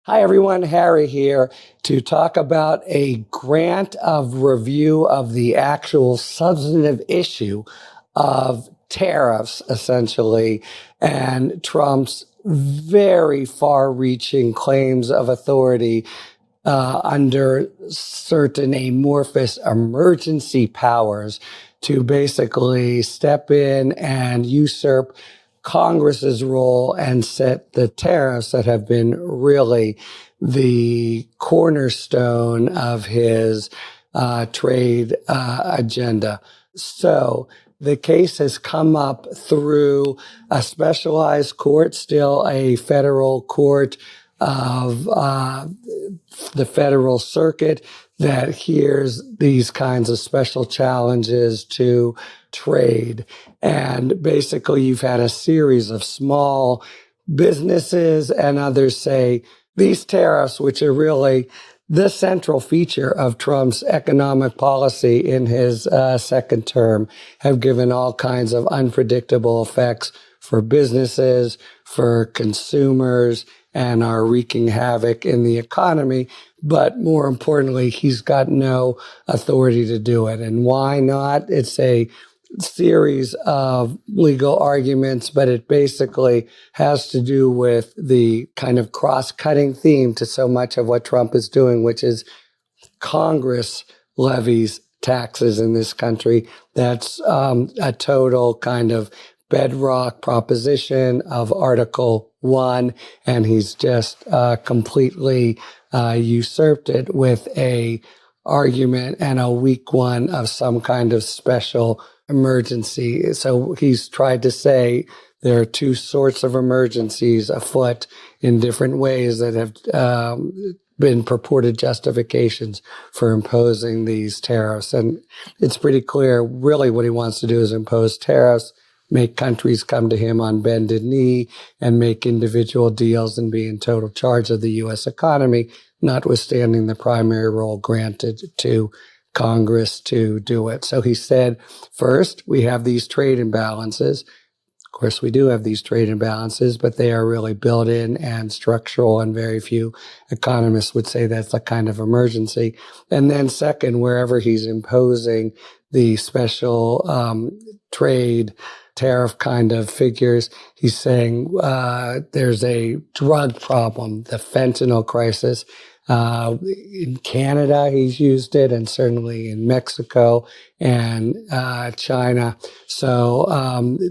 Hi, everyone. Harry here to talk about a grant of review of the actual substantive issue of tariffs, essentially, and Trump's very far-reaching claims of authority under certain amorphous emergency powers to basically step in and usurp Congress's role and set the tariffs that have been really the cornerstone of his trade agenda. So the case has come up through a specialized court, still a federal court of the Federal Circuit that hears these kinds of special challenges to trade. And basically, you've had a series of small businesses and others say these tariffs, which are really the central feature of Trump's economic policy in his second term, have given all kinds of unpredictable effects for businesses, for consumers, and are wreaking havoc in the economy. But more importantly, he's got no authority to do it. And why not? It's a series of legal arguments, but it basically has to do with the kind of cross-cutting theme to so much of what Trump is doing, which is Congress levies taxes in this country. That's a total kind of bedrock proposition of Article 1, and he's just completely usurped it with a argument and a weak one of some kind of special emergency. So he's tried to say there are two sorts of emergencies afoot in different ways that have been purported justifications for imposing these tariffs. And it's pretty clear really what he wants to do is impose tariffs, make countries come to him on bended knee, and make individual deals and be in total charge of the U.S. economy, notwithstanding the primary role granted to Congress to do it. So he said, first, we have these trade imbalances. Of course, we do have these trade imbalances, but they are really built in and structural, and very few economists would say that's a kind of emergency. And then second, wherever he's imposing the special trade tariff kind of figures, he's saying there's a drug problem, the fentanyl crisis. In Canada, he's used it, and certainly in Mexico and China. So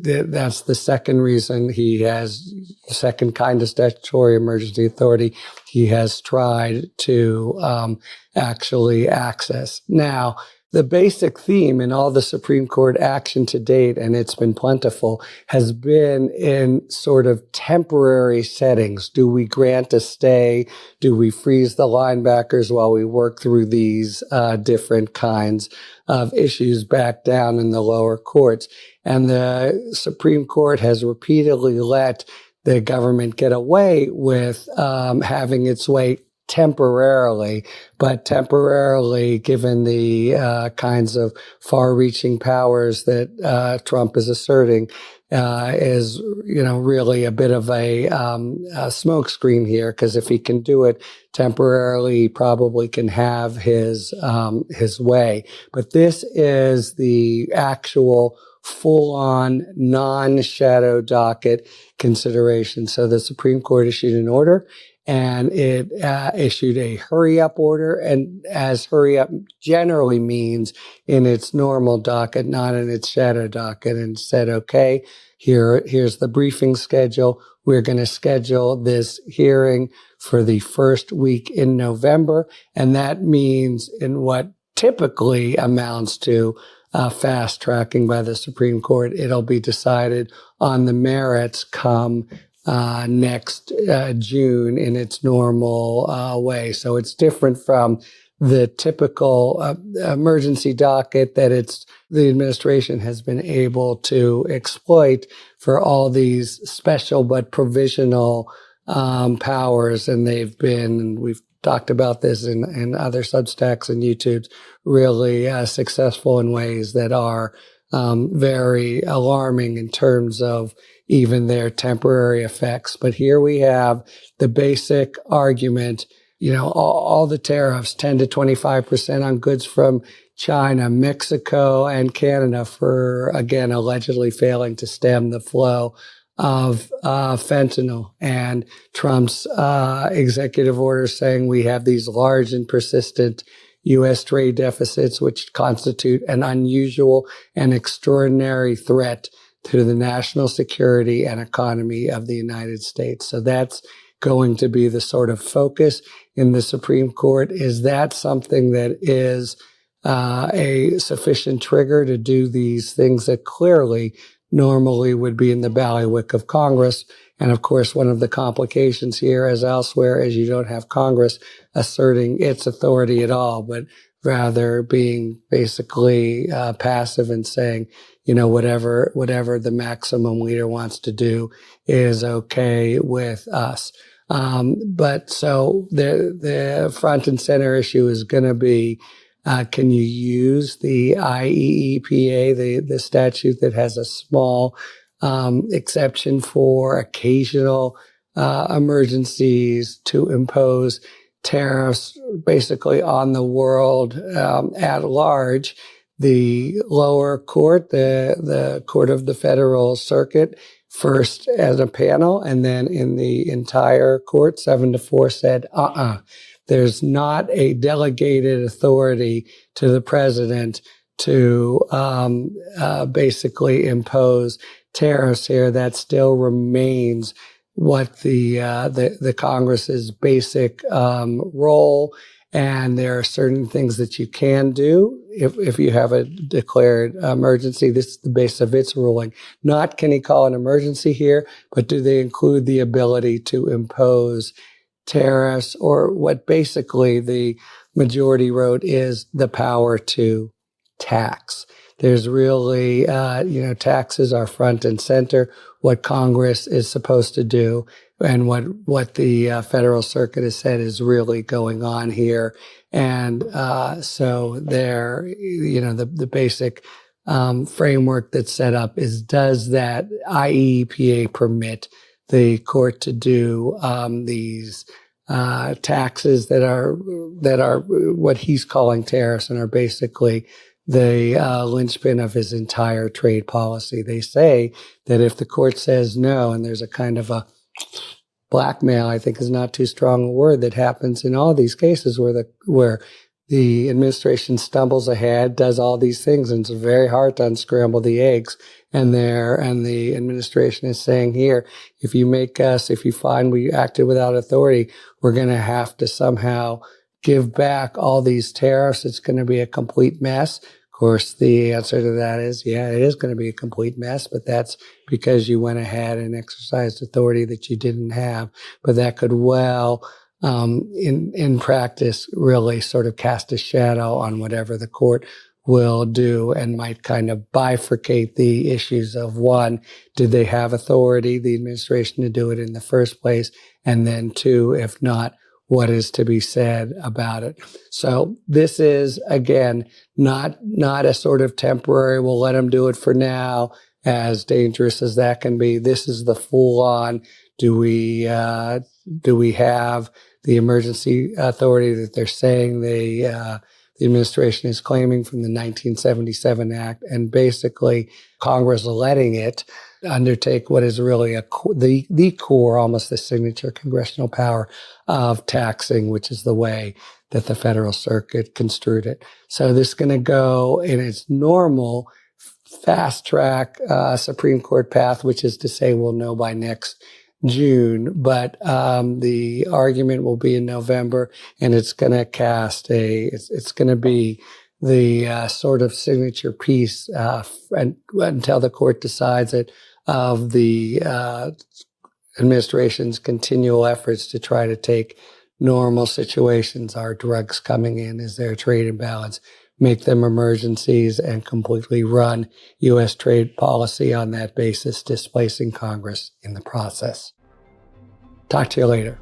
that's the second reason he has, second kind of statutory emergency authority he has tried to actually access. Now, the basic theme in all the Supreme Court action to date, and it's been plentiful, has been in sort of temporary settings. Do we grant a stay? Do we freeze the linebackers while we work through these different kinds of issues back down in the lower courts? And the Supreme Court has repeatedly let the government get away with having its way temporarily, but temporarily, given the kinds of far-reaching powers that Trump is asserting, is really a bit of a smokescreen here. Because if he can do it temporarily, he probably can have his way. But this is the actual full-on non-shadow docket consideration. So the Supreme Court issued an order, and it issued a hurry-up order, and as hurry-up generally means in its normal docket, not in its shadow docket, and said, okay, here's the briefing schedule. We're going to schedule this hearing for the first week in November, and that means in what typically amounts to fast tracking by the Supreme Court, it'll be decided on the merits come next June in its normal way. So it's different from the typical emergency docket that the administration has been able to exploit for all these special but provisional powers. And we've talked about this in other Substacks and YouTubes, really successful in ways that are very alarming in terms of even their temporary effects. But here we have the basic argument, all the tariffs, 10 to 25% on goods from China, Mexico, and Canada for, again, allegedly failing to stem the flow of fentanyl, and Trump's executive order saying we have these large and persistent U.S. trade deficits, which constitute an unusual and extraordinary threat to the national security and economy of the United States. So that's going to be the sort of focus in the Supreme Court. Is that something that is a sufficient trigger to do these things that clearly normally would be in the bailiwick of Congress? And of course, one of the complications here, as elsewhere, is you don't have Congress asserting its authority at all, but rather being basically passive and saying, whatever the maximum leader wants to do is okay with us. But so the front and center issue is going to be, can you use the IEEPA, the statute that has a small exception for occasional emergencies, to impose tariffs basically on the world at large? The lower court, the Court of the Federal Circuit, first as a panel, and then in the entire court, 7-4, said, there's not a delegated authority to the president to basically impose tariffs here. That still remains what the Congress's basic role. And there are certain things that you can do if you have a declared emergency. This is the base of its ruling. Not can he call an emergency here, but do they include the ability to impose tariffs, or what basically the majority wrote is the power to tax. There's really, taxes are front and center, what Congress is supposed to do, and what the Federal Circuit has said is really going on here. And so there, the basic framework that's set up is, does that IEEPA permit the court to do these taxes that are what he's calling tariffs and are basically the linchpin of his entire trade policy? They say that if the court says no, and there's a kind of a blackmail, I think is not too strong a word, that happens in all these cases where the administration stumbles ahead, does all these things, and it's very hard to unscramble the eggs. And the administration is saying here, if you find we acted without authority, we're going to have to somehow give back all these tariffs. It's going to be a complete mess. Of course, the answer to that is, yeah, it is going to be a complete mess, but that's because you went ahead and exercised authority that you didn't have. But that could in practice, really sort of cast a shadow on whatever the court will do, and might kind of bifurcate the issues of, one, did they have authority, the administration, to do it in the first place? And then two, if not, what is to be said about it? So this is, again, not a sort of temporary, we'll let them do it for now, as dangerous as that can be. This is the full on, do we have the emergency authority that they're saying the administration is claiming from the 1977 Act, and basically Congress letting it undertake what is really the core, almost the signature congressional power of taxing, which is the way that the Federal Circuit construed it. So this is going to go in its normal fast track Supreme Court path, which is to say we'll know by next June, but the argument will be in November, and it's going to it's going to be the sort of signature piece until the court decides it, of the administration's continual efforts to try to take normal situations, are drugs coming in, is there a trade imbalance, make them emergencies, and completely run U.S. trade policy on that basis, displacing Congress in the process. Talk to you later.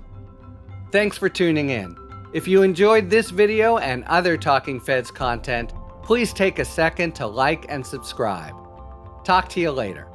Thanks for tuning in. If you enjoyed this video and other Talking Feds content, please take a second to like and subscribe. Talk to you later.